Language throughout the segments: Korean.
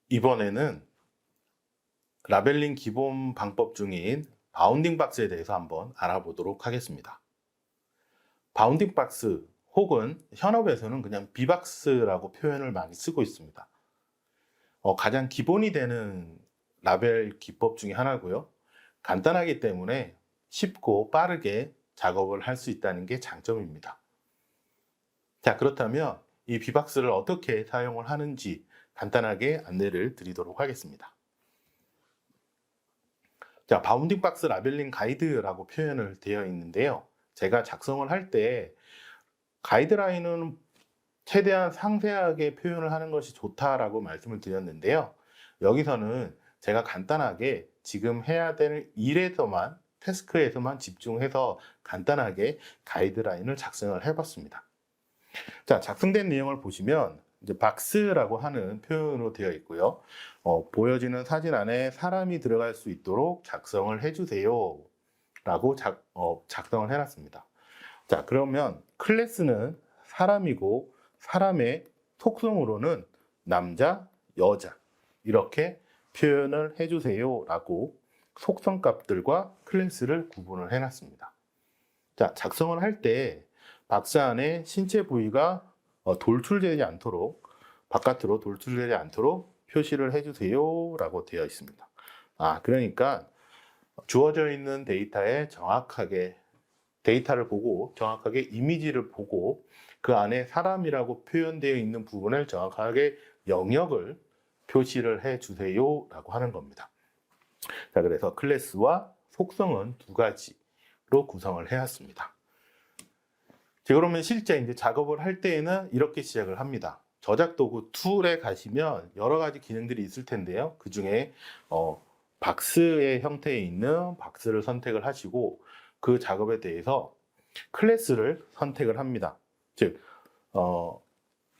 이번에는 라벨링 기본 방법 중인 바운딩 박스에 대해서 한번 알아보도록 하겠습니다. 바운딩 박스 혹은 현업에서는 그냥 비박스라고 표현을 많이 쓰고 있습니다. 가장 기본이 되는 라벨 기법 중에 하나고요. 간단하기 때문에 쉽고 빠르게 작업을 할 수 있다는 게 장점입니다. 자, 그렇다면 이 비박스를 어떻게 사용을 하는지 간단하게 안내를 드리도록 하겠습니다. 자, 바운딩 박스 라벨링 가이드라고 표현을 되어 있는데요. 제가 작성을 할 때 가이드라인은 최대한 상세하게 표현을 하는 것이 좋다라고 말씀을 드렸는데요. 여기서는 제가 간단하게 지금 해야 되는 일에서만, 태스크에서만 집중해서 간단하게 가이드라인을 작성을 해봤습니다. 자, 작성된 내용을 보시면 이제 박스라고 하는 표현으로 되어 있고요. 보여지는 사진 안에 사람이 들어갈 수 있도록 작성을 해주세요 라고 작성을 해놨습니다. 자, 그러면 클래스는 사람이고 사람의 속성으로는 남자, 여자 이렇게 표현을 해주세요 라고 속성값들과 클래스를 구분을 해놨습니다. 자, 작성을 할 때 박스 안에 신체 부위가 돌출되지 않도록, 바깥으로 돌출되지 않도록 표시를 해주세요 라고 되어 있습니다. 그러니까 주어져 있는 데이터에 정확하게 데이터를 보고 정확하게 이미지를 보고 그 안에 사람이라고 표현되어 있는 부분을 정확하게 영역을 표시를 해주세요 라고 하는 겁니다. 자, 그래서 클래스와 속성은 두 가지로 구성을 해왔습니다. 그러면 실제 이제 작업을 할 때에는 이렇게 시작을 합니다. 저작 도구 툴에 가시면 여러 가지 기능들이 있을 텐데요. 그 중에 박스의 형태에 있는 박스를 선택을 하시고 그 작업에 대해서 클래스를 선택을 합니다. 즉,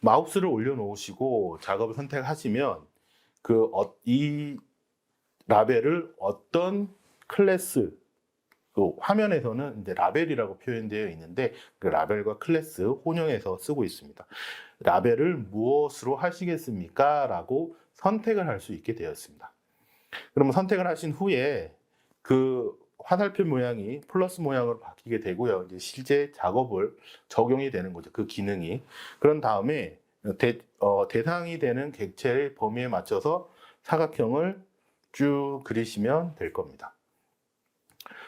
마우스를 올려놓으시고 작업을 선택하시면 이 라벨을 어떤 클래스, 그 화면에서는 이제 라벨이라고 표현되어 있는데 그 라벨과 클래스 혼용해서 쓰고 있습니다. 라벨을 무엇으로 하시겠습니까? 라고 선택을 할 수 있게 되었습니다. 그러면 선택을 하신 후에 그 화살표 모양이 플러스 모양으로 바뀌게 되고요. 이제 실제 작업을 적용이 되는 거죠. 그 기능이. 그런 다음에 대상이 되는 객체의 범위에 맞춰서 사각형을 쭉 그리시면 될 겁니다.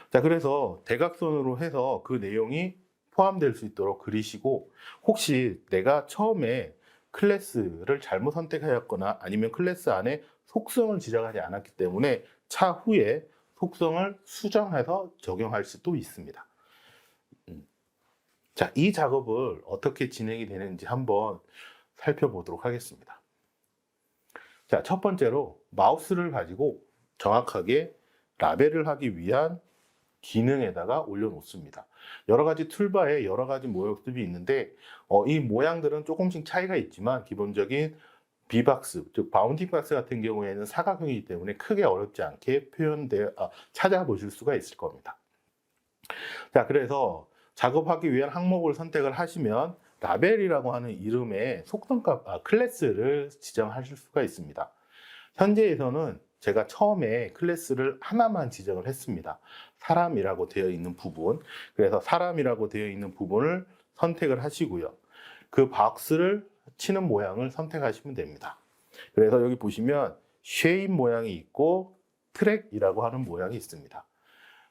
자, 그래서 대각선으로 해서 그 내용이 포함될 수 있도록 그리시고, 혹시 내가 처음에 클래스를 잘못 선택하였거나 아니면 클래스 안에 속성을 지정하지 않았기 때문에 차후에 속성을 수정해서 적용할 수도 있습니다. 자, 이 작업을 어떻게 진행이 되는지 한번 살펴보도록 하겠습니다. 자, 첫 번째로 마우스를 가지고 정확하게 라벨을 하기 위한 기능에다가 올려놓습니다. 여러 가지 툴바에 여러 가지 모습이 있는데 이 모양들은 조금씩 차이가 있지만 기본적인 비박스, 즉 바운딩 박스 같은 경우에는 사각형이기 때문에 크게 어렵지 않게 찾아보실 수가 있을 겁니다. 자, 그래서 작업하기 위한 항목을 선택을 하시면 라벨이라고 하는 이름의 속성값, 클래스를 지정하실 수가 있습니다. 현재에서는 제가 처음에 클래스를 하나만 지정을 했습니다. 사람이라고 되어 있는 부분. 그래서 사람이라고 되어 있는 부분을 선택을 하시고요. 그 박스를 치는 모양을 선택하시면 됩니다. 그래서 여기 보시면 쉐입 모양이 있고 트랙이라고 하는 모양이 있습니다.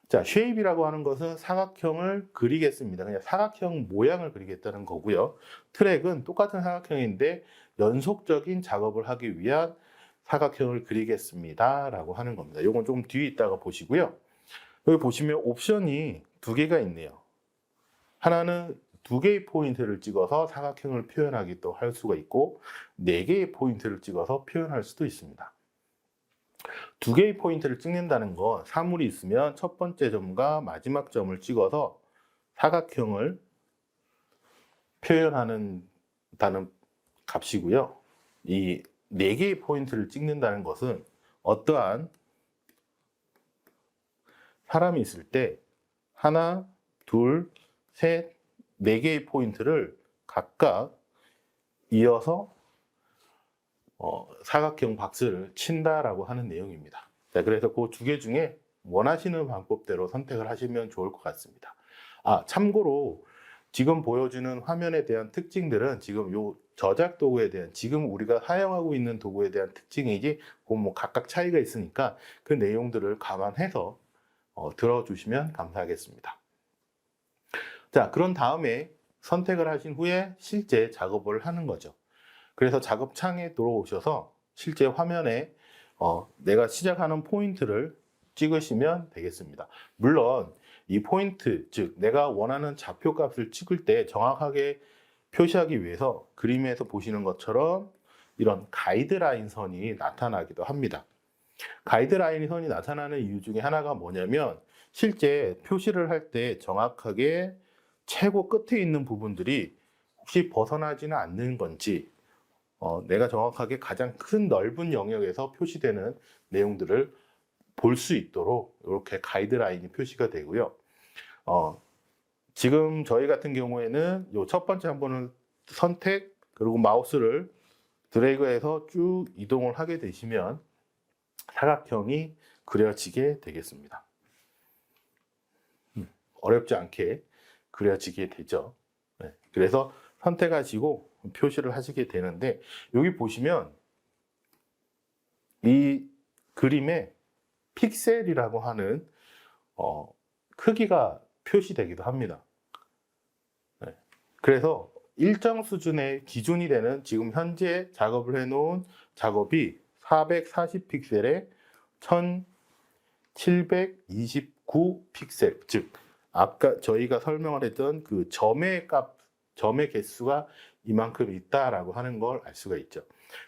자, 쉐입이라고 하는 것은 사각형을 그리겠습니다. 그냥 사각형 모양을 그리겠다는 거고요. 트랙은 똑같은 사각형인데 연속적인 작업을 하기 위한 사각형을 그리겠습니다 라고 하는 겁니다. 이건 조금 뒤에 있다가 보시고요. 여기 보시면 옵션이 두 개가 있네요. 하나는 두 개의 포인트를 찍어서 사각형을 표현하기도 할 수가 있고 네 개의 포인트를 찍어서 표현할 수도 있습니다. 두 개의 포인트를 찍는다는 건 사물이 있으면 첫 번째 점과 마지막 점을 찍어서 사각형을 표현하는 값이고요. 이 네 개의 포인트를 찍는다는 것은 어떠한 사람이 있을 때 하나, 둘, 셋, 네 개의 포인트를 각각 이어서 사각형 박스를 친다라고 하는 내용입니다. 자, 그래서 그 두 개 중에 원하시는 방법대로 선택을 하시면 좋을 것 같습니다. 참고로 지금 보여주는 화면에 대한 특징들은 지금 요 저작 도구에 대한 지금 우리가 사용하고 있는 도구에 대한 특징이지 뭐 각각 차이가 있으니까 그 내용들을 감안해서 들어주시면 감사하겠습니다. 자, 그런 다음에 선택을 하신 후에 실제 작업을 하는 거죠. 그래서 작업창에 들어오셔서 실제 화면에 내가 시작하는 포인트를 찍으시면 되겠습니다. 물론 이 포인트, 즉 내가 원하는 좌표 값을 찍을 때 정확하게 표시하기 위해서 그림에서 보시는 것처럼 이런 가이드라인 선이 나타나기도 합니다. 가이드라인 선이 나타나는 이유 중에 하나가 뭐냐면 실제 표시를 할 때 정확하게 최고 끝에 있는 부분들이 혹시 벗어나지는 않는 건지 내가 정확하게 가장 큰 넓은 영역에서 표시되는 내용들을 볼 수 있도록 이렇게 가이드라인이 표시가 되고요. 지금 저희 같은 경우에는 이 첫 번째 한 번은 선택 그리고 마우스를 드래그해서 쭉 이동을 하게 되시면 사각형이 그려지게 되겠습니다. 어렵지 않게 그려지게 되죠. 네, 그래서 선택하시고 표시를 하시게 되는데 여기 보시면 이 그림에 픽셀이라고 하는 크기가 표시되기도 합니다. 네, 그래서 일정 수준의 기준이 되는 지금 현재 작업을 해놓은 작업이 440 픽셀에 1729 픽셀, 즉 아까 저희가 설명을 했던 그 점의 개수가 이만큼 있다라고 하는 걸 알 수가 있죠.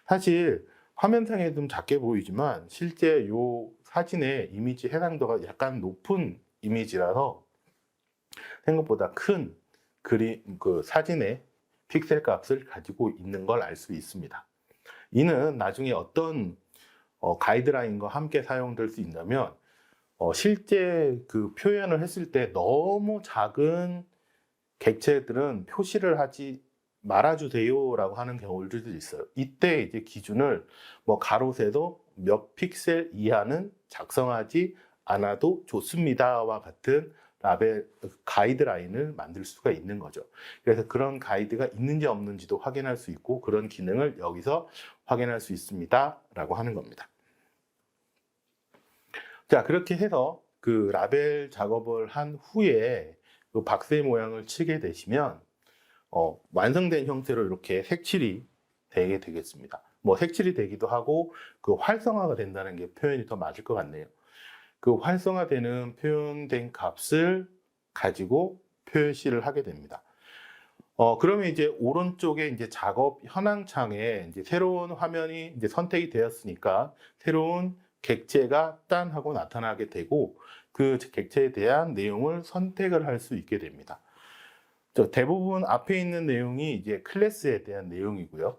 사실 화면상에 좀 작게 보이지만 실제 요 사진의 이미지 해상도가 약간 높은 이미지라서 생각보다 큰 그 사진의 픽셀 값을 가지고 있는 걸 알 수 있습니다. 이는 나중에 어떤 가이드라인과 함께 사용될 수 있냐면 실제 그 표현을 했을 때 너무 작은 객체들은 표시를 하지 말아주세요라고 하는 경우들도 있어요. 이때 이제 기준을 뭐 가로세로 몇 픽셀 이하는 작성하지 않아도 좋습니다와 같은 라벨 가이드라인을 만들 수가 있는 거죠. 그래서 그런 가이드가 있는지 없는지도 확인할 수 있고 그런 기능을 여기서 확인할 수 있습니다라고 하는 겁니다. 자, 그렇게 해서 그 라벨 작업을 한 후에 그 박스의 모양을 치게 되시면 완성된 형태로 이렇게 색칠이 되게 되겠습니다. 뭐 색칠이 되기도 하고 그 활성화가 된다는 게 표현이 더 맞을 것 같네요. 그 활성화되는 표현된 값을 가지고 표시를 하게 됩니다. 그러면 이제 오른쪽에 이제 작업 현황창에 이제 새로운 화면이 이제 선택이 되었으니까 새로운 객체가 딴 하고 나타나게 되고 그 객체에 대한 내용을 선택을 할 수 있게 됩니다. 대부분 앞에 있는 내용이 이제 클래스에 대한 내용이고요.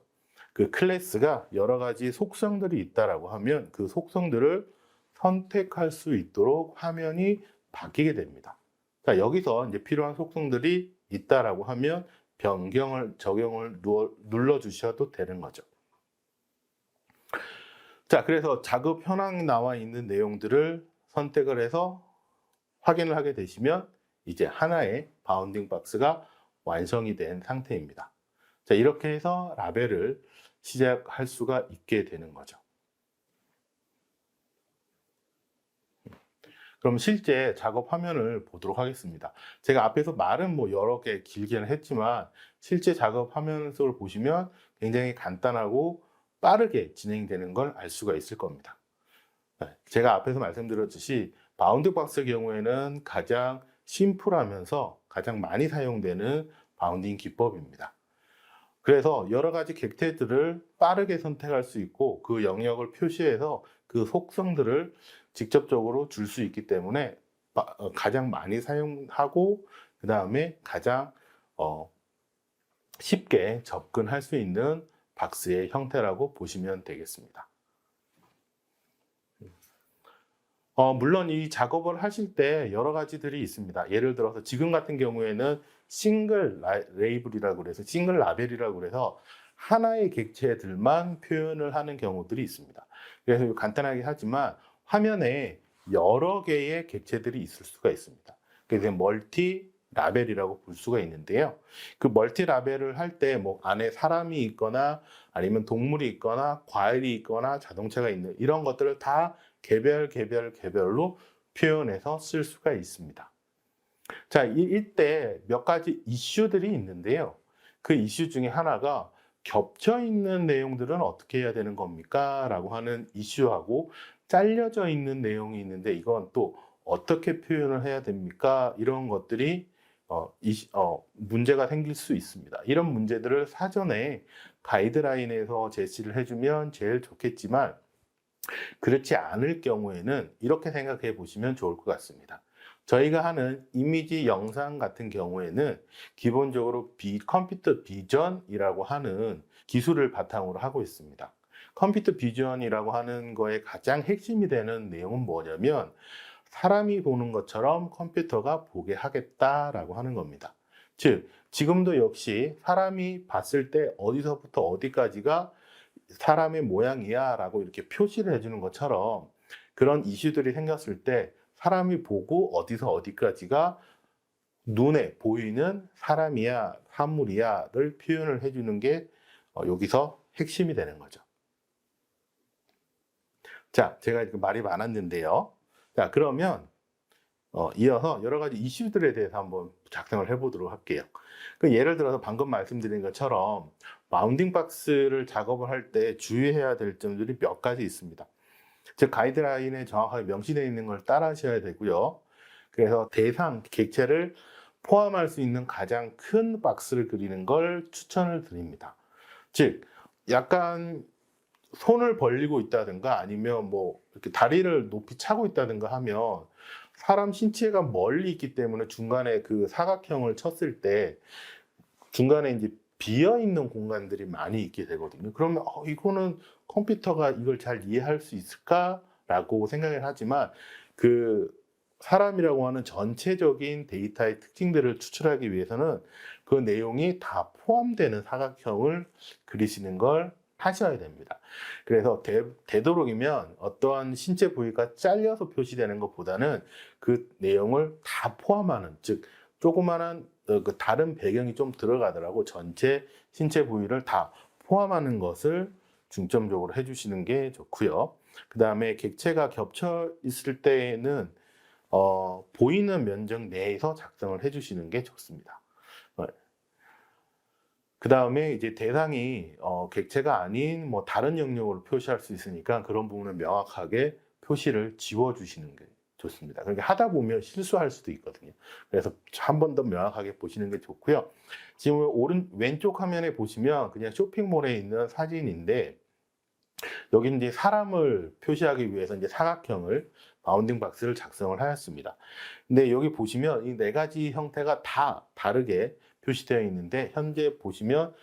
그 클래스가 여러 가지 속성들이 있다라고 하면 그 속성들을 선택할 수 있도록 화면이 바뀌게 됩니다. 자, 여기서 이제 필요한 속성들이 있다라고 하면 적용을 눌러 주셔도 되는 거죠. 자, 그래서 작업 현황에 나와 있는 내용들을 선택을 해서 확인을 하게 되시면 이제 하나의 바운딩 박스가 완성이 된 상태입니다. 자, 이렇게 해서 라벨을 시작할 수가 있게 되는 거죠. 그럼 실제 작업 화면을 보도록 하겠습니다. 제가 앞에서 말은 뭐 여러 개 길게는 했지만 실제 작업 화면 속을 보시면 굉장히 간단하고 빠르게 진행되는 걸 알 수가 있을 겁니다. 제가 앞에서 말씀드렸듯이 바운드 박스의 경우에는 가장 심플하면서 가장 많이 사용되는 바운딩 기법입니다. 그래서 여러 가지 객체들을 빠르게 선택할 수 있고 그 영역을 표시해서 그 속성들을 직접적으로 줄 수 있기 때문에 가장 많이 사용하고 그 다음에 가장 쉽게 접근할 수 있는 박스의 형태라고 보시면 되겠습니다. 물론 이 작업을 하실 때 여러 가지들이 있습니다. 예를 들어서 지금 같은 경우에는 싱글 레이블이라고 그래서 싱글 라벨이라고 그래서 하나의 객체들만 표현을 하는 경우들이 있습니다. 그래서 간단하게 하지만 화면에 여러 개의 객체들이 있을 수가 있습니다. 그래서 멀티 라벨이라고 볼 수가 있는데요. 그 멀티 라벨을 할 때 뭐 안에 사람이 있거나 아니면 동물이 있거나 과일이 있거나 자동차가 있는 이런 것들을 다 개별로 표현해서 쓸 수가 있습니다. 자, 이때 몇 가지 이슈들이 있는데요. 그 이슈 중에 하나가 겹쳐 있는 내용들은 어떻게 해야 되는 겁니까? 라고 하는 이슈하고 잘려져 있는 내용이 있는데 이건 또 어떻게 표현을 해야 됩니까? 이런 것들이 문제가 생길 수 있습니다. 이런 문제들을 사전에 가이드라인에서 제시를 해주면 제일 좋겠지만 그렇지 않을 경우에는 이렇게 생각해 보시면 좋을 것 같습니다. 저희가 하는 이미지 영상 같은 경우에는 기본적으로 컴퓨터 비전이라고 하는 기술을 바탕으로 하고 있습니다. 컴퓨터 비전이라고 하는 거의 가장 핵심이 되는 내용은 뭐냐면 사람이 보는 것처럼 컴퓨터가 보게 하겠다라고 하는 겁니다. 즉, 지금도 역시 사람이 봤을 때 어디서부터 어디까지가 사람의 모양이야 라고 이렇게 표시를 해주는 것처럼 그런 이슈들이 생겼을 때 사람이 보고 어디서 어디까지가 눈에 보이는 사람이야, 사물이야를 표현을 해주는 게 여기서 핵심이 되는 거죠. 자, 제가 이렇게 말이 많았는데요. 자, 그러면 이어서 여러 가지 이슈들에 대해서 한번 작성을 해보도록 할게요. 그 예를 들어서 방금 말씀드린 것처럼 바운딩 박스를 작업을 할 때 주의해야 될 점들이 몇 가지 있습니다. 즉 가이드라인에 정확하게 명시되어 있는 걸 따라 하셔야 되고요. 그래서 대상, 객체를 포함할 수 있는 가장 큰 박스를 그리는 걸 추천을 드립니다. 즉 약간 손을 벌리고 있다든가 아니면 뭐 이렇게 다리를 높이 차고 있다든가 하면 사람 신체가 멀리 있기 때문에 중간에 그 사각형을 쳤을 때 중간에 이제 비어 있는 공간들이 많이 있게 되거든요. 그러면 이거는 컴퓨터가 이걸 잘 이해할 수 있을까라고 생각을 하지만 그 사람이라고 하는 전체적인 데이터의 특징들을 추출하기 위해서는 그 내용이 다 포함되는 사각형을 그리시는 걸 하셔야 됩니다. 그래서 되도록이면 어떠한 신체 부위가 잘려서 표시되는 것보다는 그 내용을 다 포함하는, 즉 조그마한 그 다른 배경이 좀 들어가더라고 전체 신체 부위를 다 포함하는 것을 중점적으로 해주시는 게 좋고요. 그 다음에 객체가 겹쳐 있을 때에는 보이는 면적 내에서 작성을 해주시는 게 좋습니다. 그 다음에 이제 대상이 객체가 아닌 뭐 다른 영역으로 표시할 수 있으니까 그런 부분을 명확하게 표시를 지워주시는 게 좋습니다. 그러니까 하다 보면 실수할 수도 있거든요. 그래서 한 번 더 명확하게 보시는 게 좋고요. 지금 왼쪽 화면에 보시면 그냥 쇼핑몰에 있는 사진인데 여기 이제 사람을 표시하기 위해서 이제 사각형을 바운딩 박스를 작성을 하였습니다. 근데 여기 보시면 이 네 가지 형태가 다 다르게 표시되어 있는데 현재 보시면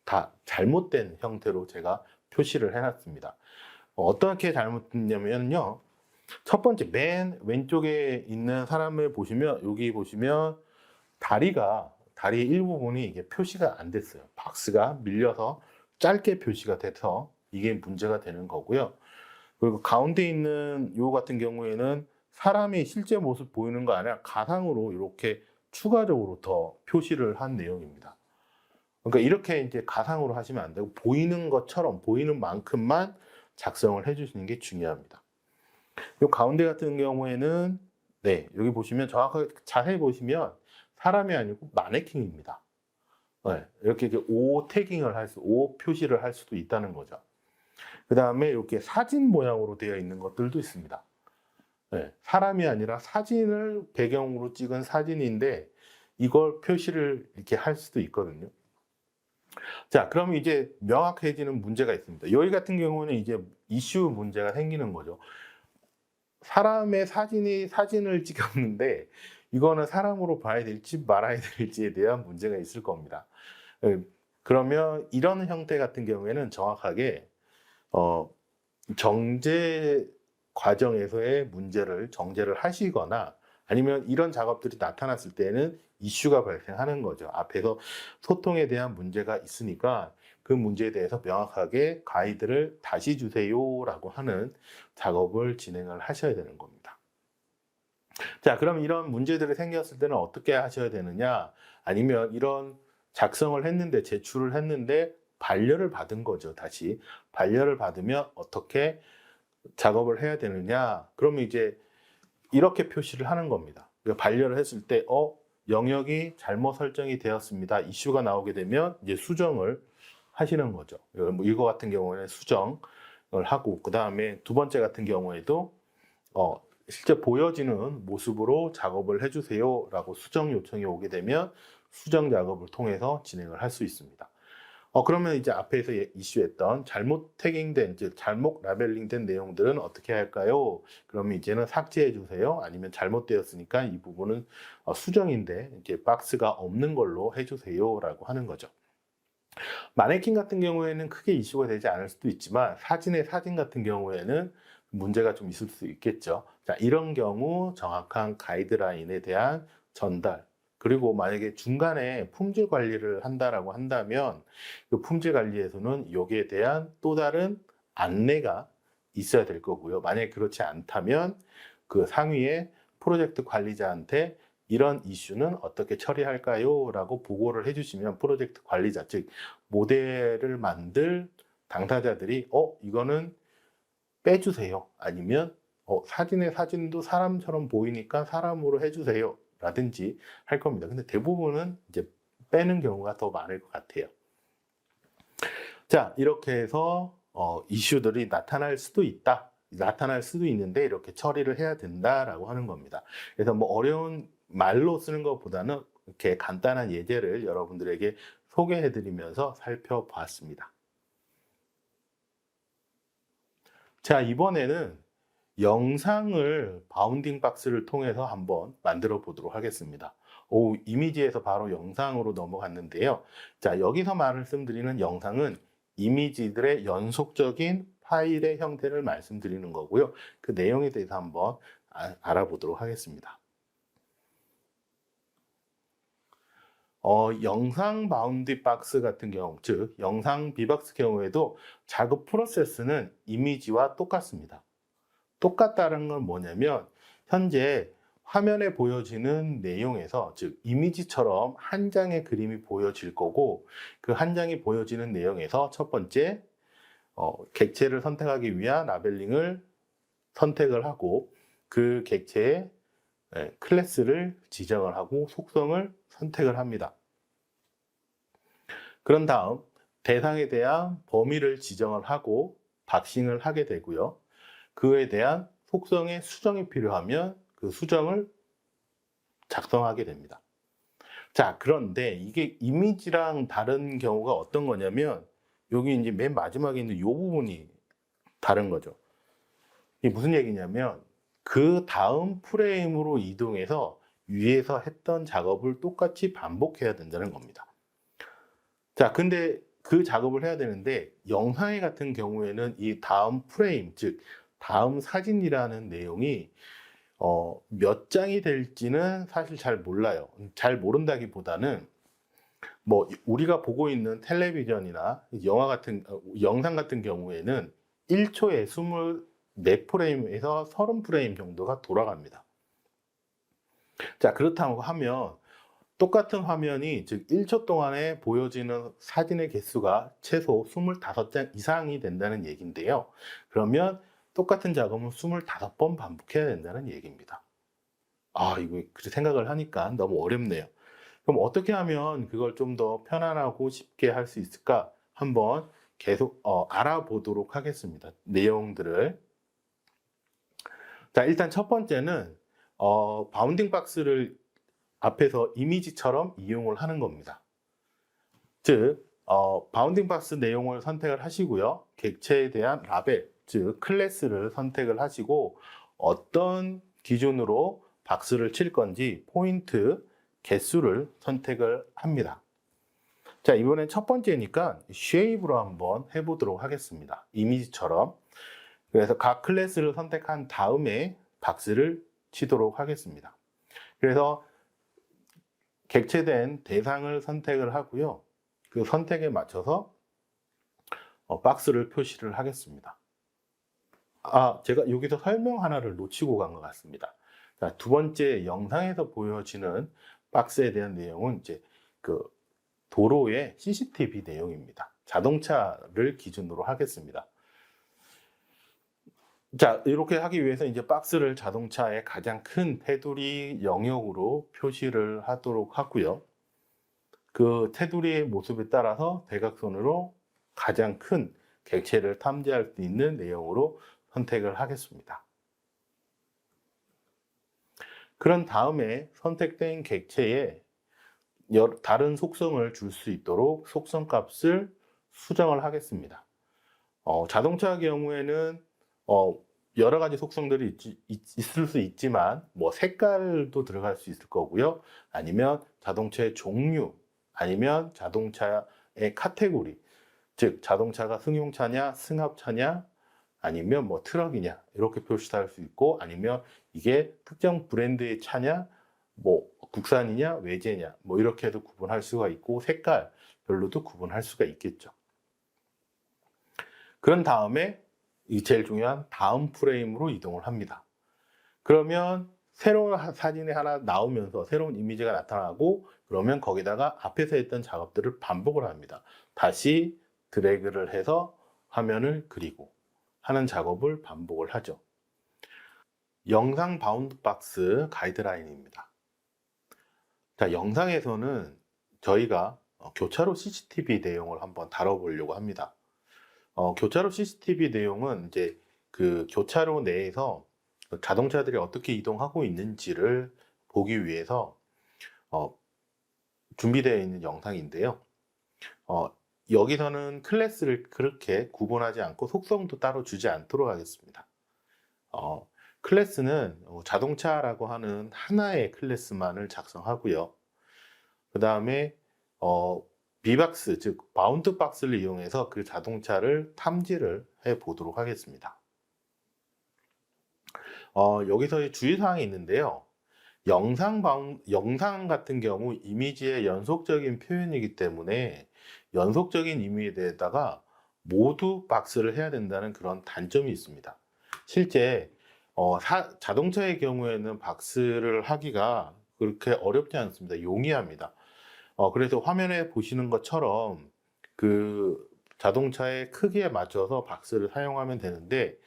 다 잘못된 형태로 제가 표시를 해놨습니다. 어떻게 잘못됐냐면요. 첫 번째 맨 왼쪽에 있는 사람을 보시면 여기 보시면 다리의 일부분이 이게 표시가 안 됐어요. 박스가 밀려서 짧게 표시가 돼서 이게 문제가 되는 거고요. 그리고 가운데 있는 요 같은 경우에는 사람이 실제 모습 보이는 거 아니라 가상으로 이렇게 추가적으로 더 표시를 한 내용입니다. 그러니까 이렇게 이제 가상으로 하시면 안 되고 보이는 것처럼 보이는 만큼만 작성을 해주시는 게 중요합니다. 이 가운데 같은 경우에는 여기 보시면 정확하게 자세히 보시면 사람이 아니고 마네킹입니다. 이렇게 O 태깅을 O 표시를 할 수도 있다는 거죠. 그 다음에 이렇게 사진 모양으로 되어 있는 것들도 있습니다. 사람이 아니라 사진을 배경으로 찍은 사진인데 이걸 표시를 이렇게 할 수도 있거든요. 자, 그럼 이제 명확해지는 문제가 있습니다. 여기 같은 경우는 이제 이슈 문제가 생기는 거죠. 사람의 사진을 찍었는데 이거는 사람으로 봐야 될지 말아야 될지에 대한 문제가 있을 겁니다. 그러면 이런 형태 같은 경우에는 정확하게 정제 과정에서의 문제를 정제를 하시거나 아니면 이런 작업들이 나타났을 때는 이슈가 발생하는 거죠. 앞에서 소통에 대한 문제가 있으니까 그 문제에 대해서 명확하게 가이드를 다시 주세요라고 하는 작업을 진행을 하셔야 되는 겁니다. 자, 그럼 이런 문제들이 생겼을 때는 어떻게 하셔야 되느냐? 아니면 이런 작성을 했는데 제출을 했는데 반려를 받은 거죠. 다시 반려를 받으면 어떻게 작업을 해야 되느냐? 그러면 이제 이렇게 표시를 하는 겁니다. 반려를 했을 때 영역이 잘못 설정이 되었습니다. 이슈가 나오게 되면 이제 수정을 하시는 거죠. 이거 같은 경우에는 수정을 하고, 그 다음에 두 번째 같은 경우에도 실제 보여지는 모습으로 작업을 해주세요 라고 수정 요청이 오게 되면 수정 작업을 통해서 진행을 할 수 있습니다. 그러면 이제 앞에서 이슈했던 잘못 태깅된, 즉 잘못 라벨링된 내용들은 어떻게 할까요? 그러면 이제는 삭제해 주세요. 아니면 잘못되었으니까 이 부분은 수정인데 이제 박스가 없는 걸로 해주세요라고 하는 거죠. 마네킹 같은 경우에는 크게 이슈가 되지 않을 수도 있지만 사진 같은 경우에는 문제가 좀 있을 수 있겠죠. 자, 이런 경우 정확한 가이드라인에 대한 전달, 그리고 만약에 중간에 품질 관리를 한다라고 한다면 그 품질 관리에서는 여기에 대한 또 다른 안내가 있어야 될 거고요. 만약에 그렇지 않다면 그 상위의 프로젝트 관리자한테 이런 이슈는 어떻게 처리할까요? 라고 보고를 해주시면 프로젝트 관리자, 즉 모델을 만들 당사자들이 이거는 빼주세요. 아니면 사진의 사진도 사람처럼 보이니까 사람으로 해주세요. 라든지 할 겁니다. 근데 대부분은 이제 빼는 경우가 더 많을 것 같아요. 자, 이렇게 해서 이슈들이 나타날 수도 있다. 나타날 수도 있는데 이렇게 처리를 해야 된다라고 하는 겁니다. 그래서 뭐 어려운 말로 쓰는 것보다는 이렇게 간단한 예제를 여러분들에게 소개해드리면서 살펴봤습니다. 자, 이번에는 영상을 바운딩 박스를 통해서 한번 만들어 보도록 하겠습니다. 이미지에서 바로 영상으로 넘어갔는데요. 자, 여기서 말씀드리는 영상은 이미지들의 연속적인 파일의 형태를 말씀드리는 거고요. 그 내용에 대해서 한번 알아보도록 하겠습니다. 영상 바운드 박스 같은 경우, 즉 영상 비박스 경우에도 작업 프로세스는 이미지와 똑같습니다. 똑같다는 건 뭐냐면 현재 화면에 보여지는 내용에서, 즉 이미지처럼 한 장의 그림이 보여질 거고, 그 한 장이 보여지는 내용에서 첫 번째 객체를 선택하기 위한 라벨링을 선택을 하고 그 객체의 클래스를 지정을 하고 속성을 선택을 합니다. 그런 다음 대상에 대한 범위를 지정을 하고 박싱을 하게 되고요. 그에 대한 속성의 수정이 필요하면 그 수정을 작성하게 됩니다. 자, 그런데 이게 이미지랑 다른 경우가 어떤 거냐면 여기 이제 맨 마지막에 있는 이 부분이 다른 거죠. 이게 무슨 얘기냐면 그 다음 프레임으로 이동해서 위에서 했던 작업을 똑같이 반복해야 된다는 겁니다. 자, 근데 그 작업을 해야 되는데 영상의 같은 경우에는 이 다음 프레임, 즉 다음 사진이라는 내용이 몇 장이 될지는 사실 잘 몰라요. 잘 모른다기보다는 뭐 우리가 보고 있는 텔레비전이나 영상 같은 경우에는 1초에 24프레임에서 30프레임 정도가 돌아갑니다. 자, 그렇다고 하면 똑같은 화면이, 즉 1초 동안에 보여지는 사진의 개수가 최소 25장 이상이 된다는 얘기인데요. 그러면 똑같은 작업은 25번 반복해야 된다는 얘기입니다. 이거 생각을 하니까 너무 어렵네요. 그럼 어떻게 하면 그걸 좀 더 편안하고 쉽게 할 수 있을까? 한번 계속 알아보도록 하겠습니다. 내용들을. 자, 일단 첫 번째는 바운딩 박스를 앞에서 이미지처럼 이용을 하는 겁니다. 즉 바운딩 박스 내용을 선택을 하시고요. 객체에 대한 라벨, 즉 클래스를 선택을 하시고 어떤 기준으로 박스를 칠 건지 포인트, 개수를 선택을 합니다. 자, 이번엔 첫 번째니까 쉐입으로 한번 해보도록 하겠습니다. 이미지처럼. 그래서 각 클래스를 선택한 다음에 박스를 치도록 하겠습니다. 그래서 객체된 대상을 선택을 하고요. 그 선택에 맞춰서 박스를 표시를 하겠습니다. 제가 여기서 설명 하나를 놓치고 간 것 같습니다. 자, 두 번째 영상에서 보여지는 박스에 대한 내용은 이제 그 도로의 CCTV 내용입니다. 자동차를 기준으로 하겠습니다. 자, 이렇게 하기 위해서 이제 박스를 자동차의 가장 큰 테두리 영역으로 표시를 하도록 하고요. 그 테두리의 모습에 따라서 대각선으로 가장 큰 객체를 탐지할 수 있는 내용으로 선택을 하겠습니다. 그런 다음에 선택된 객체에 다른 속성을 줄 수 있도록 속성 값을 수정을 하겠습니다. 자동차 경우에는 여러 가지 속성들이 있을 수 있지만 뭐 색깔도 들어갈 수 있을 거고요. 아니면 자동차의 종류, 아니면 자동차의 카테고리, 즉 자동차가 승용차냐 승합차냐 아니면 뭐 트럭이냐 이렇게 표시할 수 있고, 아니면 이게 특정 브랜드의 차냐 뭐 국산이냐 외제냐 뭐 이렇게도 구분할 수가 있고, 색깔별로도 구분할 수가 있겠죠. 그런 다음에 이 제일 중요한 다음 프레임으로 이동을 합니다. 그러면 새로운 사진이 하나 나오면서 새로운 이미지가 나타나고, 그러면 거기다가 앞에서 했던 작업들을 반복을 합니다. 다시 드래그를 해서 화면을 그리고 하는 작업을 반복을 하죠. 영상 바운드 박스 가이드라인입니다. 자, 영상에서는 저희가 교차로 CCTV 내용을 한번 다뤄보려고 합니다. 교차로 CCTV 내용은 이제 그 교차로 내에서 자동차들이 어떻게 이동하고 있는지를 보기 위해서 준비되어 있는 영상인데요. 여기서는 클래스를 그렇게 구분하지 않고 속성도 따로 주지 않도록 하겠습니다. 클래스는 자동차라고 하는 하나의 클래스만을 작성하고요. 그 다음에 B박스, 즉 바운드 박스를 이용해서 그 자동차를 탐지를 해 보도록 하겠습니다. 여기서 주의사항이 있는데요. 영상 같은 경우 이미지의 연속적인 표현이기 때문에 연속적인 이미지에다가 모두 박스를 해야 된다는 그런 단점이 있습니다. 실제 자동차의 경우에는 박스를 하기가 그렇게 어렵지 않습니다. 용이합니다. 그래서 화면에 보시는 것처럼 그 자동차의 크기에 맞춰서 박스를 사용하면 되는데,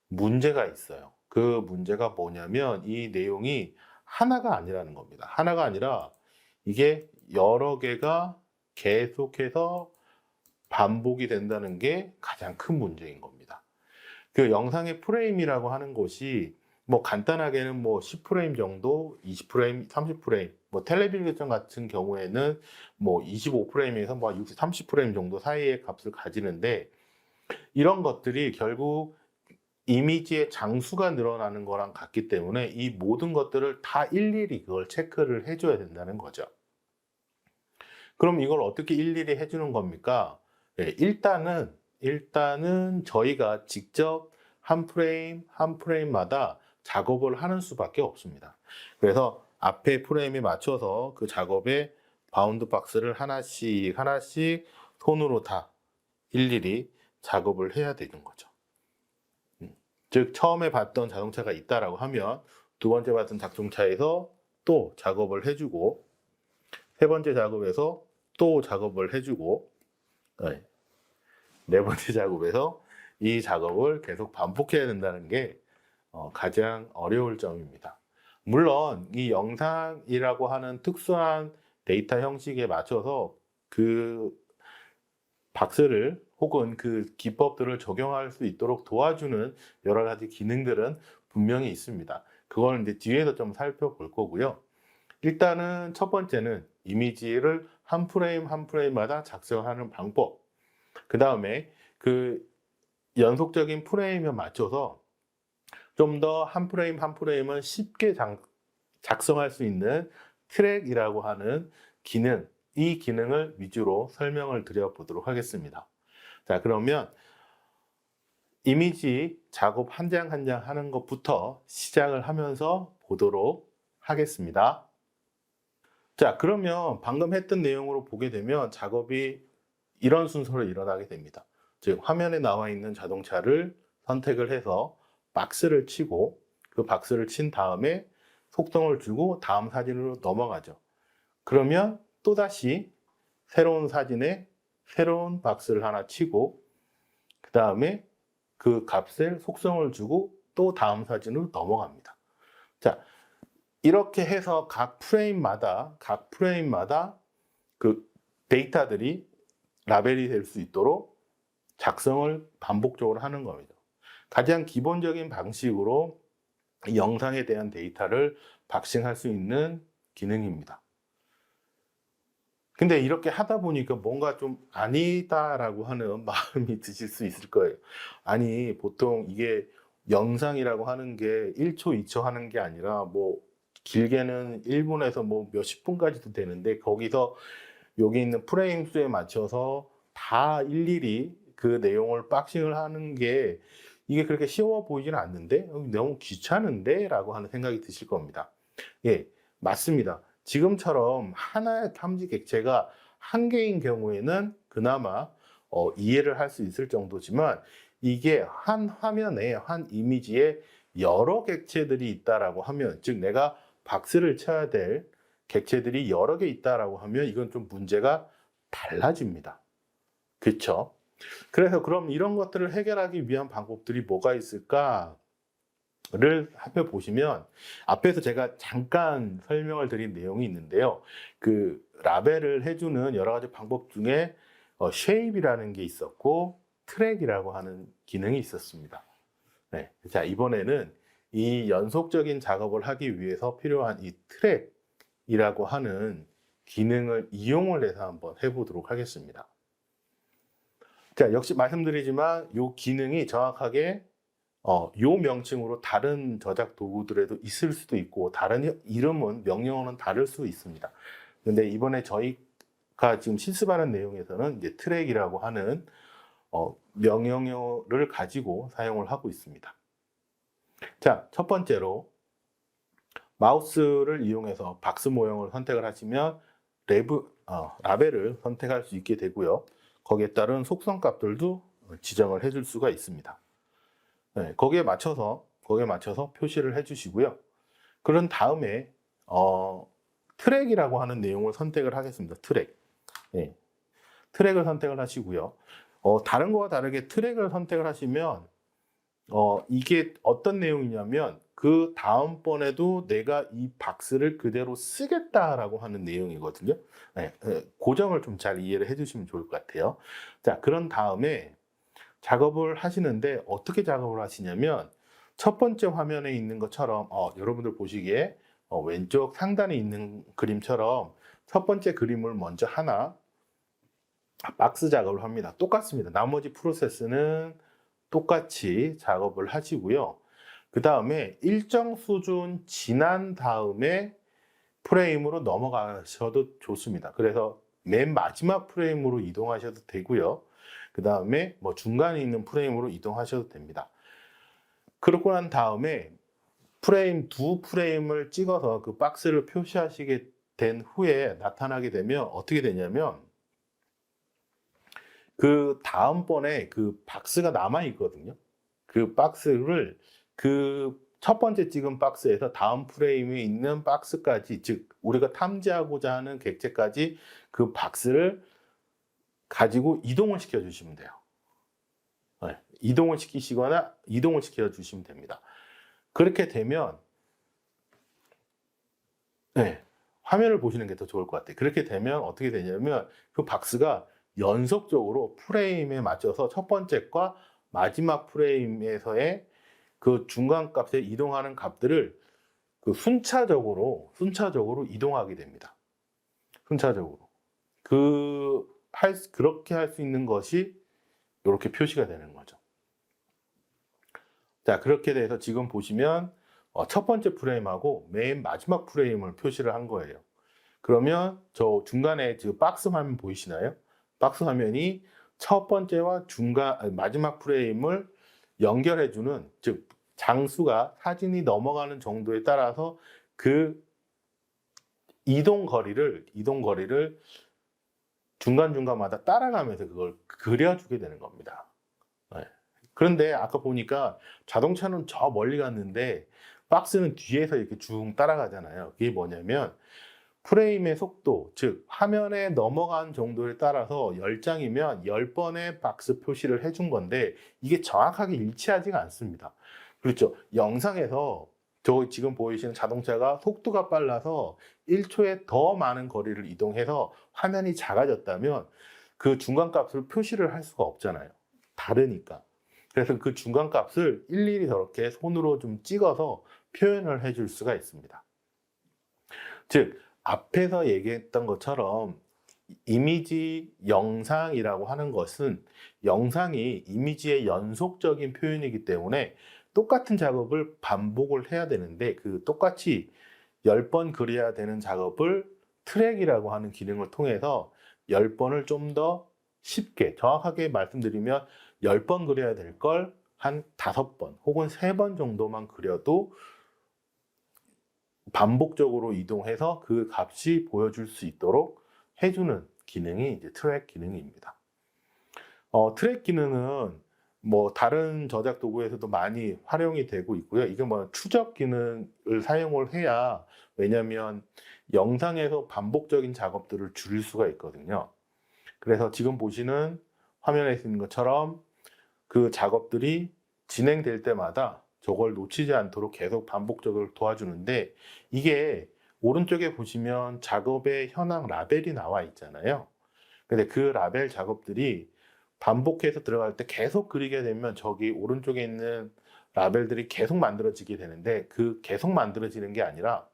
문제가 있어요. 그 문제가 뭐냐면 이 내용이 하나가 아니라는 겁니다. 하나가 아니라 이게 여러 개가 계속해서 반복이 된다는 게 가장 큰 문제인 겁니다. 그 영상의 프레임이라고 하는 것이 뭐 간단하게는 뭐 10프레임 정도, 20프레임, 30프레임, 뭐 텔레비전 같은 경우에는 뭐 25프레임에서 뭐 30프레임 정도 사이의 값을 가지는데, 이런 것들이 결국 이미지의 장수가 늘어나는 거랑 같기 때문에 이 모든 것들을 다 일일이 그걸 체크를 해줘야 된다는 거죠. 그럼 이걸 어떻게 일일이 해주는 겁니까? 네, 일단은 저희가 직접 한 프레임 한 프레임마다 작업을 하는 수밖에 없습니다. 그래서 앞에 프레임에 맞춰서 그 작업에 바운드 박스를 하나씩 손으로 다 일일이 작업을 해야 되는 거죠. 즉 처음에 봤던 자동차가 있다라고 하면 두 번째 봤던 자동차에서 또 작업을 해주고, 세 번째 작업에서 또 작업을 해주고, 네 번째 작업에서 이 작업을 계속 반복해야 된다는 게 가장 어려울 점입니다. 물론 이 영상이라고 하는 특수한 데이터 형식에 맞춰서 그 박스를 혹은 그 기법들을 적용할 수 있도록 도와주는 여러 가지 기능들은 분명히 있습니다. 그걸 이제 뒤에서 좀 살펴볼 거고요. 일단은 첫 번째는 이미지를 한 프레임 한 프레임마다 작성하는 방법, 그 다음에 그 연속적인 프레임에 맞춰서 좀 더 한 프레임 한 프레임은 쉽게 작성할 수 있는 트랙이라고 하는 기능, 이 기능을 위주로 설명을 드려보도록 하겠습니다. 자, 그러면 이미지 작업 한 장 한 장 하는 것부터 시작을 하면서 보도록 하겠습니다. 자, 그러면 방금 했던 내용으로 보게 되면 작업이 이런 순서로 일어나게 됩니다. 즉 화면에 나와 있는 자동차를 선택을 해서 박스를 치고 그 박스를 친 다음에 속성을 주고 다음 사진으로 넘어가죠. 그러면 또다시 새로운 사진에 새로운 박스를 하나 치고 그 다음에 그 값에 속성을 주고 또 다음 사진으로 넘어갑니다. 자, 이렇게 해서 각 프레임마다 그 데이터들이 라벨이 될 수 있도록 작성을 반복적으로 하는 겁니다. 가장 기본적인 방식으로 이 영상에 대한 데이터를 박싱할 수 있는 기능입니다. 근데 이렇게 하다 보니까 뭔가 좀 아니다라고 하는 마음이 드실 수 있을 거예요. 아니, 보통 이게 영상이라고 하는 게 1초, 2초 하는 게 아니라 뭐 길게는 1분에서 뭐 몇십 분까지도 되는데 거기서 여기 있는 프레임 수에 맞춰서 다 일일이 그 내용을 박싱을 하는 게 이게 그렇게 쉬워 보이지는 않는데 너무 귀찮은데 라고 하는 생각이 드실 겁니다. 예, 맞습니다. 지금처럼 하나의 탐지 객체가 한 개인 경우에는 그나마 이해를 할 수 있을 정도지만 이게 한 화면에 한 이미지에 여러 객체들이 있다라고 하면 즉 내가 박스를 쳐야 될 객체들이 여러 개 있다라고 하면 이건 좀 문제가 달라집니다. 그렇죠? 그래서 그럼 이런 것들을 해결하기 위한 방법들이 뭐가 있을까를 살펴보시면 앞에서 제가 잠깐 설명을 드린 내용이 있는데요. 그 라벨을 해주는 여러 가지 방법 중에 쉐입이라는 게 있었고 트랙이라고 하는 기능이 있었습니다. 네. 자, 이번에는 이 연속적인 작업을 하기 위해서 필요한 이 트랙이라고 하는 기능을 이용을 해서 한번 해보도록 하겠습니다. 자, 역시 말씀드리지만 이 기능이 정확하게 요 명칭으로 다른 저작 도구들에도 있을 수도 있고 다른 이름은 명령어는 다를 수 있습니다. 근데 이번에 저희가 지금 실습하는 내용에서는 이제 트랙이라고 하는 명령어를 가지고 사용을 하고 있습니다. 자, 첫 번째로 마우스를 이용해서 박스 모형을 선택을 하시면 라벨을 선택할 수 있게 되고요. 거기에 따른 속성 값들도 지정을 해줄 수가 있습니다. 네, 거기에 맞춰서 표시를 해주시고요. 그런 다음에 트랙이라고 하는 내용을 선택을 하겠습니다. 트랙. 네, 트랙을 선택을 하시고요. 다른 거와 다르게 트랙을 선택을 하시면 이게 어떤 내용이냐면 그 다음번에도 내가 이 박스를 그대로 쓰겠다라고 하는 내용이거든요. 네, 그 점을 좀 잘 이해를 해주시면 좋을 것 같아요. 자, 그런 다음에 작업을 하시는데 어떻게 작업을 하시냐면 첫 번째 화면에 있는 것처럼 여러분들 보시기에 왼쪽 상단에 있는 그림처럼 첫 번째 그림을 먼저 하나 박스 작업을 합니다. 똑같습니다. 나머지 프로세스는 똑같이 작업을 하시고요. 그 다음에 일정 수준 지난 다음에 프레임으로 넘어가셔도 좋습니다. 그래서 맨 마지막 프레임으로 이동하셔도 되고요. 그 다음에 뭐 중간에 있는 프레임으로 이동하셔도 됩니다. 그러고 난 다음에 두 프레임을 찍어서 그 박스를 표시하시게 된 후에 나타나게 되면 어떻게 되냐면 그 다음번에 그 박스가 남아 있거든요. 그 박스를 그 첫 번째 찍은 박스에서 다음 프레임에 있는 박스까지, 즉 우리가 탐지하고자 하는 객체까지 그 박스를 가지고 이동을 시켜 주시면 돼요. 네, 이동을 시키시거나 이동을 시켜 주시면 됩니다. 그렇게 되면 네, 화면을 보시는 게 더 좋을 것 같아요. 그렇게 되면 어떻게 되냐면 그 박스가 연속적으로 프레임에 맞춰서 첫 번째과 마지막 프레임에서의 그 중간 값에 이동하는 값들을 그 순차적으로 이동하게 됩니다. 순차적으로. 그렇게 할 수 있는 것이 이렇게 표시가 되는 거죠. 자, 그렇게 돼서 지금 보시면 첫 번째 프레임하고 맨 마지막 프레임을 표시를 한 거예요. 그러면 저 중간에 지금 박스 화면 보이시나요? 박스 화면이 첫 번째와 마지막 프레임을 연결해주는, 즉 장수가 사진이 넘어가는 정도에 따라서 그 이동 거리를 중간중간마다 따라가면서 그걸 그려주게 되는 겁니다. 그런데 아까 보니까 자동차는 저 멀리 갔는데 박스는 뒤에서 이렇게 쭉 따라가잖아요. 그게 뭐냐면 프레임의 속도, 즉 화면에 넘어간 정도에 따라서 10장이면 10번의 박스 표시를 해준 건데 이게 정확하게 일치하지가 않습니다. 그렇죠. 영상에서 저 지금 보이시는 자동차가 속도가 빨라서 1초에 더 많은 거리를 이동해서 화면이 작아졌다면 그 중간값을 표시를 할 수가 없잖아요. 다르니까. 그래서 그 중간값을 일일이 저렇게 손으로 좀 찍어서 표현을 해줄 수가 있습니다. 즉 앞에서 얘기했던 것처럼 이미지 영상이라고 하는 것은 영상이 이미지의 연속적인 표현이기 때문에 똑같은 작업을 반복을 해야 되는데 그 똑같이 10번 그려야 되는 작업을 트랙이라고 하는 기능을 통해서 10번을 좀 더 쉽게 정확하게 말씀드리면 10번 그려야 될 걸 한 5번 혹은 3번 정도만 그려도 반복적으로 이동해서 그 값이 보여줄 수 있도록 해주는 기능이 이제 트랙 기능입니다. 트랙 기능은 뭐 다른 저작 도구에서도 많이 활용이 되고 있고요. 이게 뭐 추적 기능을 사용을 해야, 왜냐하면 영상에서 반복적인 작업들을 줄일 수가 있거든요. 그래서 지금 보시는 화면에 있는 것처럼 그 작업들이 진행될 때마다 저걸 놓치지 않도록 계속 반복적으로 도와주는데, 이게 오른쪽에 보시면 작업의 현황 라벨이 나와 있잖아요. 근데 그 라벨 작업들이 반복해서 들어갈 때 계속 그리게 되면 저기 오른쪽에 있는 라벨들이 계속 만들어지게 되는데, 그 계속 만들어지는 게 아니라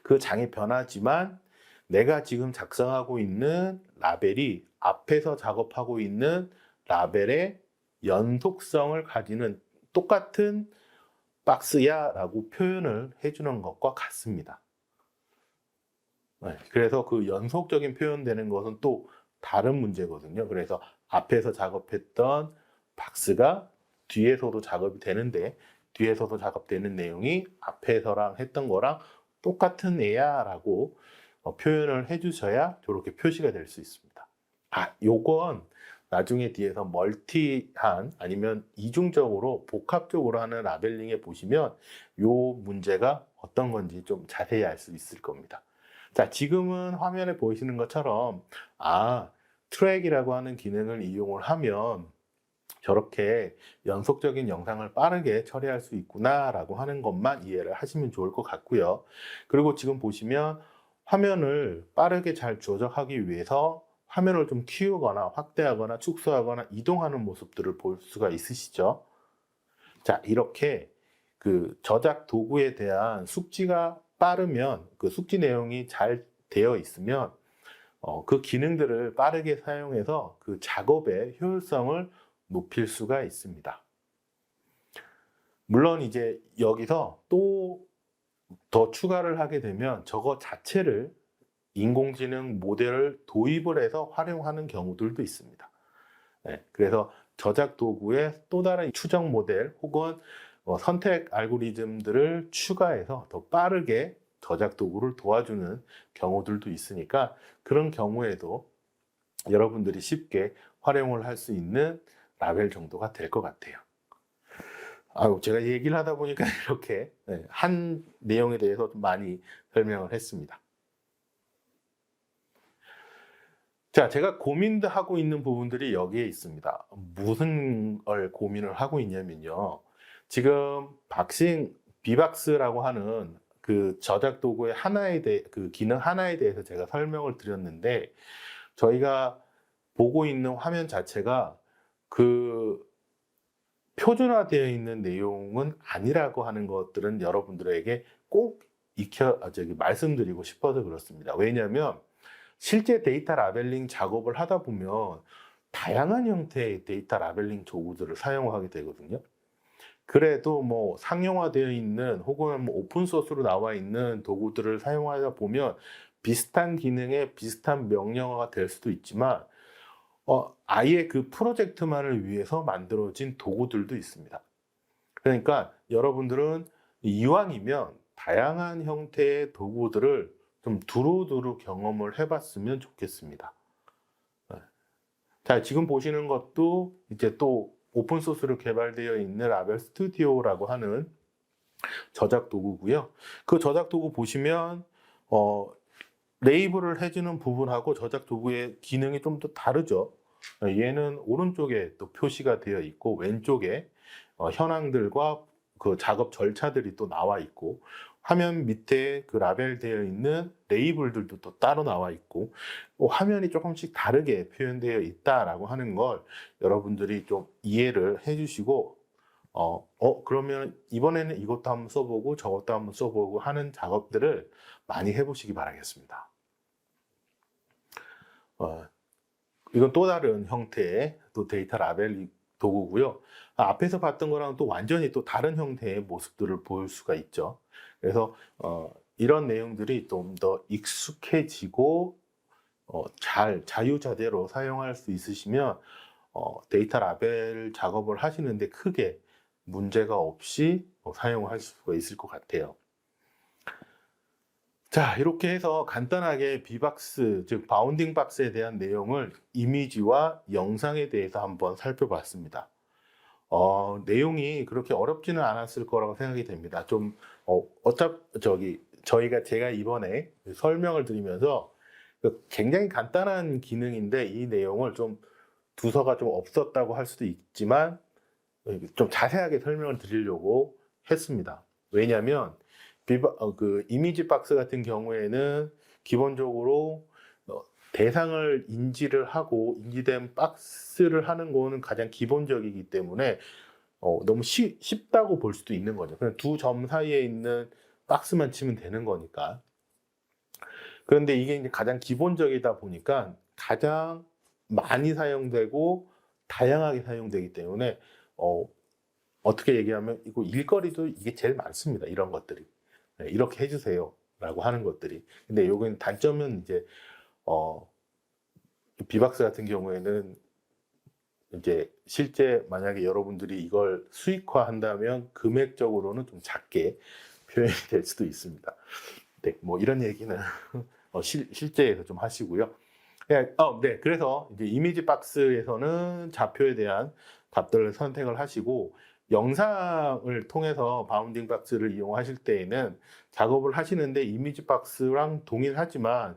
그 장이 변하지만 내가 지금 작성하고 있는 라벨이 앞에서 작업하고 있는 라벨의 연속성을 가지는 똑같은 박스야 라고 표현을 해주는 것과 같습니다. 그래서 그 연속적인 표현되는 것은 또 다른 문제거든요. 그래서 앞에서 작업했던 박스가 뒤에서도 작업이 되는데, 뒤에서도 작업되는 내용이 앞에서랑 했던 거랑 똑같은 애야 라고 표현을 해주셔야 저렇게 표시가 될 수 있습니다. 요건 나중에 뒤에서 멀티한 아니면 이중적으로 복합적으로 하는 라벨링에 보시면 요 문제가 어떤 건지 좀 자세히 알 수 있을 겁니다. 자, 지금은 화면에 보이시는 것처럼 트랙이라고 하는 기능을 이용을 하면 저렇게 연속적인 영상을 빠르게 처리할 수 있구나 라고 하는 것만 이해를 하시면 좋을 것 같고요. 그리고 지금 보시면 화면을 빠르게 잘 조작하기 위해서 화면을 좀 키우거나 확대하거나 축소하거나 이동하는 모습들을 볼 수가 있으시죠. 자, 이렇게 그 저작 도구에 대한 숙지가 빠르면, 그 숙지 내용이 잘 되어 있으면 그 기능들을 빠르게 사용해서 그 작업의 효율성을 높일 수가 있습니다. 물론 이제 여기서 또 더 추가를 하게 되면 저거 자체를 인공지능 모델을 도입을 해서 활용하는 경우들도 있습니다. 그래서 저작 도구의 또 다른 추적 모델 혹은 선택 알고리즘들을 추가해서 더 빠르게 저작 도구를 도와주는 경우들도 있으니까, 그런 경우에도 여러분들이 쉽게 활용을 할 수 있는 라벨 정도가 될 것 같아요. 제가 얘기를 하다 보니까 이렇게 한 내용에 대해서 좀 많이 설명을 했습니다. 자, 제가 고민하고 있는 부분들이 여기에 있습니다. 무슨 걸 고민을 하고 있냐면요. 지금 비박스라고 하는 그 저작 도구의 그 기능 하나에 대해서 제가 설명을 드렸는데, 저희가 보고 있는 화면 자체가 그 표준화되어 있는 내용은 아니라고 하는 것들은 여러분들에게 꼭 말씀드리고 싶어서 그렇습니다. 왜냐하면 실제 데이터 라벨링 작업을 하다 보면 다양한 형태의 데이터 라벨링 도구들을 사용하게 되거든요. 그래도 뭐 상용화되어 있는 혹은 뭐 오픈소스로 나와 있는 도구들을 사용하다 보면 비슷한 기능에 비슷한 명령어가 될 수도 있지만 아예 그 프로젝트만을 위해서 만들어진 도구들도 있습니다. 그러니까 여러분들은 이왕이면 다양한 형태의 도구들을 좀 두루두루 경험을 해봤으면 좋겠습니다. 자, 지금 보시는 것도 이제 또 오픈소스로 개발되어 있는 라벨 스튜디오라고 하는 저작 도구고요. 그 저작 도구 보시면 레이블을 해주는 부분하고 저작 도구의 기능이 좀 더 다르죠. 얘는 오른쪽에 또 표시가 되어 있고 왼쪽에 현황들과 그 작업 절차들이 또 나와 있고 화면 밑에 그 라벨되어 있는 레이블들도 또 따로 나와 있고 화면이 조금씩 다르게 표현되어 있다라고 하는 걸 여러분들이 좀 이해를 해주시고 그러면 이번에는 이것도 한번 써보고 저것도 한번 써보고 하는 작업들을 많이 해보시기 바라겠습니다. 이건 또 다른 형태의 또 데이터 라벨 도구고요. 앞에서 봤던 거랑 또 완전히 또 다른 형태의 모습들을 볼 수가 있죠. 그래서 이런 내용들이 좀 더 익숙해지고 자유자재로 사용할 수 있으시면 데이터 라벨 작업을 하시는데 크게 문제가 없이 사용할 수가 있을 것 같아요. 자, 이렇게 해서 간단하게 B박스, 즉 바운딩 박스에 대한 내용을 이미지와 영상에 대해서 한번 살펴봤습니다. 내용이 그렇게 어렵지는 않았을 거라고 생각이 됩니다. 좀 제가 이번에 설명을 드리면서 굉장히 간단한 기능인데 이 내용을 좀 두서가 좀 없었다고 할 수도 있지만 좀 자세하게 설명을 드리려고 했습니다. 왜냐하면 그 이미지 박스 같은 경우에는 기본적으로 대상을 인지를 하고 인지된 박스를 하는 거는 가장 기본적이기 때문에 너무 쉽다고 볼 수도 있는 거죠. 그냥 두 점 사이에 있는 박스만 치면 되는 거니까. 그런데 이게 이제 가장 기본적이다 보니까 가장 많이 사용되고 다양하게 사용되기 때문에 어떻게 얘기하면 이거 일거리도 이게 제일 많습니다. 이런 것들이. 이렇게 해주세요 라고 하는 것들이. 근데 여기는 단점은 이제 B박스 같은 경우에는 이제 실제 만약에 여러분들이 이걸 수익화 한다면 금액적으로는 좀 작게 표현이 될 수도 있습니다. 네, 뭐 이런 얘기는 실제에서 좀 하시고요. 네, 그래서 이제 이미지 박스에서는 좌표에 대한 값들을 선택을 하시고 영상을 통해서 바운딩 박스를 이용하실 때에는 작업을 하시는데 이미지 박스랑 동일하지만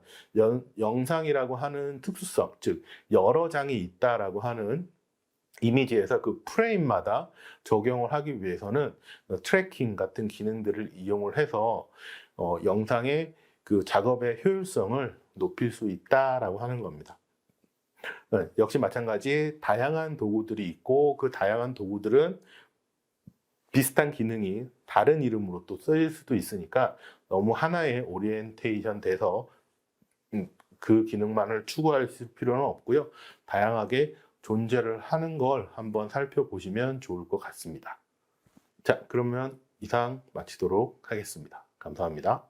영상이라고 하는 특수성, 즉 여러 장이 있다라고 하는 이미지에서 그 프레임마다 적용을 하기 위해서는 트래킹 같은 기능들을 이용을 해서 영상의 그 작업의 효율성을 높일 수 있다라고 하는 겁니다. 역시 마찬가지 다양한 도구들이 있고 그 다양한 도구들은 비슷한 기능이 다른 이름으로 또 쓰일 수도 있으니까 너무 하나에 오리엔테이션 돼서 그 기능만을 추구할 필요는 없고요. 다양하게 존재를 하는 걸 한번 살펴보시면 좋을 것 같습니다. 자, 그러면 이상 마치도록 하겠습니다. 감사합니다.